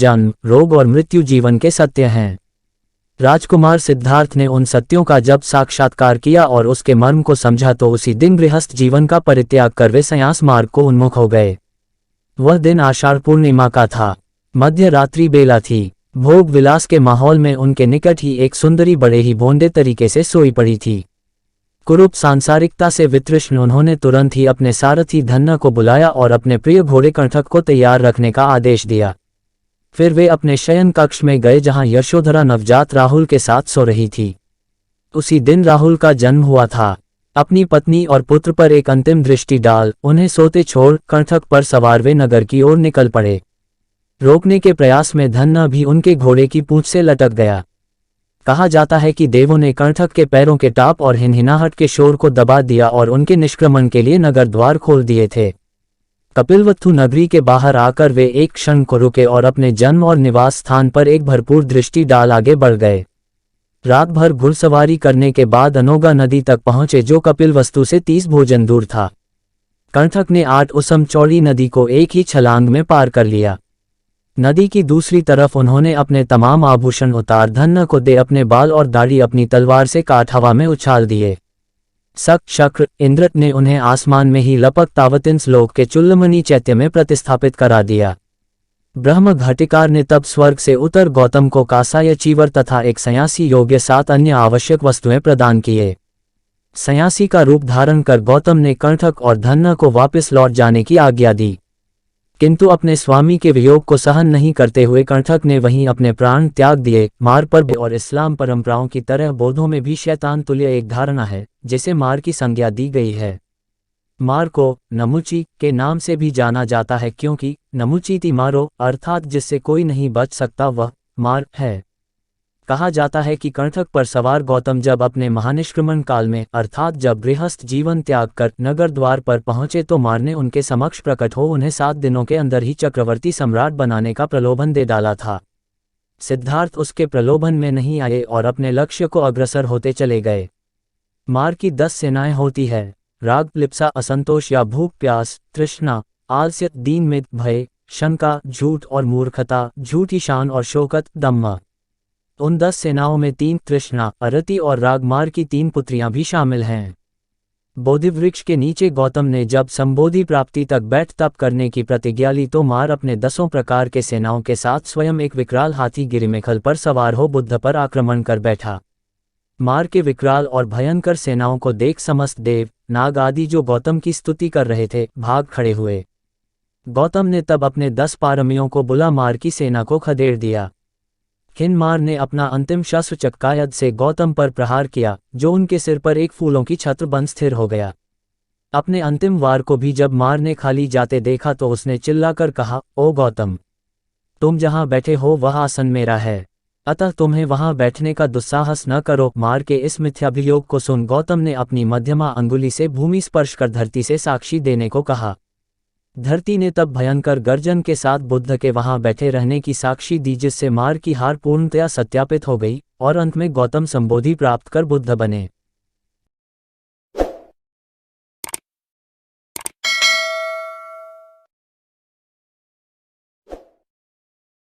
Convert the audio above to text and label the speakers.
Speaker 1: जन्म, रोग और मृत्यु जीवन के सत्य हैं। राजकुमार सिद्धार्थ ने उन सत्यों का जब साक्षात्कार किया और उसके मर्म को समझा तो उसी दिन गृहस्थ जीवन का परित्याग कर वे संन्यास मार्ग को उन्मुख हो गए। वह दिन आषाढ़ पूर्णिमा का था। मध्य रात्रि बेला थी। भोग विलास के माहौल में उनके निकट ही एक सुंदरी बड़े ही भोंदे तरीके से सोई पड़ी थी। कुरूप सांसारिकता से वितृष्ण उन्होंने तुरंत ही अपने सारथी धन्ना को बुलाया और अपने प्रिय घोड़े कंठक को तैयार रखने का आदेश दिया। फिर वे अपने शयन कक्ष में गए जहां यशोधरा नवजात राहुल के साथ सो रही थी। उसी दिन राहुल का जन्म हुआ था। अपनी पत्नी और पुत्र पर एक अंतिम दृष्टि डाल उन्हें सोते छोड़ कंठक पर सवार वे नगर की ओर निकल पड़े। रोकने के प्रयास में धन्ना भी उनके घोड़े की पूंछ से लटक गया। कहा जाता है कि देवों ने कंठक के पैरों के टाप और हिनहिनाहट के शोर को दबा दिया और उनके निष्क्रमण के लिए नगर द्वार खोल दिए थे। कपिलवस्तु नगरी के बाहर आकर वे एक क्षण को रुके और अपने जन्म और निवास स्थान पर एक भरपूर दृष्टि डाल आगे बढ़ गए। रात भर घुड़सवारी करने के बाद अनोगा नदी तक पहुंचे जो कपिलवस्तु से 30 भोजन दूर था। कंठक ने 8 उसम चौड़ी नदी को एक ही छलांग में पार कर लिया। नदी की दूसरी तरफ उन्होंने अपने तमाम आभूषण उतार धन्ना को दे अपने बाल और दाढ़ी अपनी तलवार से काट हवा में उछाल दिए। शक शक्र इंद्र ने उन्हें आसमान में ही लपक तावतिंस लोक के चुल्लमणि चैत्य में प्रतिस्थापित करा दिया। ब्रह्म घटिकार ने तब स्वर्ग से उतर गौतम को कासाय चीवर तथा एक संन्यासी योग्य 7 अन्य आवश्यक वस्तुएं प्रदान किए। संन्यासी का रूप धारण कर गौतम ने कंठक और धन्ना को वापस लौट जाने की आज्ञा दी, किंतु अपने स्वामी के वियोग को सहन नहीं करते हुए कंठक ने वहीं अपने प्राण त्याग दिए। मार पर और इस्लाम परंपराओं की तरह बौद्धों में भी शैतान तुल्य एक धारणा है जिसे मार की संज्ञा दी गई है। मार को नमुची के नाम से भी जाना जाता है क्योंकि नमुचीति मारो अर्थात जिससे कोई नहीं बच सकता वह मार है। कहा जाता है कि कंठक पर सवार गौतम जब अपने महानिष्क्रमण काल में अर्थात जब गृहस्थ जीवन त्याग कर नगर द्वार पर पहुंचे तो मार ने उनके समक्ष प्रकट हो उन्हें 7 दिनों के अंदर ही चक्रवर्ती सम्राट बनाने का प्रलोभन दे डाला था। सिद्धार्थ उसके प्रलोभन में नहीं आए और अपने लक्ष्य को अग्रसर होते चले गए। मार की 10 सेनाएं होती है। राग, लिप्सा, असंतोष या भूख प्यास, तृष्णा, आलस्य, दीन मित, भय, शंका, झूठ और मूर्खता, झूठी शान और शोकत, दम्मा। उन 10 सेनाओं में 3 तृष्णा, अरति और राग मार की 3 पुत्रियां भी शामिल हैं। बोधिवृक्ष के नीचे गौतम ने जब संबोधि प्राप्ति तक बैठ तप करने की प्रतिज्ञा ली तो मार अपने 10 प्रकार के सेनाओं के साथ स्वयं एक विकराल हाथी गिरिमेखल पर सवार हो बुद्ध पर आक्रमण कर बैठा। मार के विकराल और भयंकर सेनाओं को देख समस्त देव नाग आदि जो गौतम की स्तुति कर रहे थे भाग खड़े हुए। गौतम ने तब अपने 10 पारमियों को बुला मार की सेना को खदेड़ दिया। मार ने अपना अंतिम शस्त्र चक्कायद से गौतम पर प्रहार किया जो उनके सिर पर एक फूलों की छत्र बन स्थिर हो गया। अपने अंतिम वार को भी जब मार ने खाली जाते देखा तो उसने चिल्लाकर कहा, ओ गौतम, तुम जहां बैठे हो वह आसन मेरा है, अतः तुम्हें वहां बैठने का दुस्साहस न करो। मार के इस मिथ्याभियोग को सुन गौतम ने अपनी मध्यमा अंगुली से भूमि स्पर्श कर धरती से साक्षी देने को कहा। धरती ने तब भयंकर गर्जन के साथ बुद्ध के वहां बैठे रहने की साक्षी दी जिससे मार की हार पूर्णतया सत्यापित हो गई और अंत में गौतम संबोधि प्राप्त कर बुद्ध बने।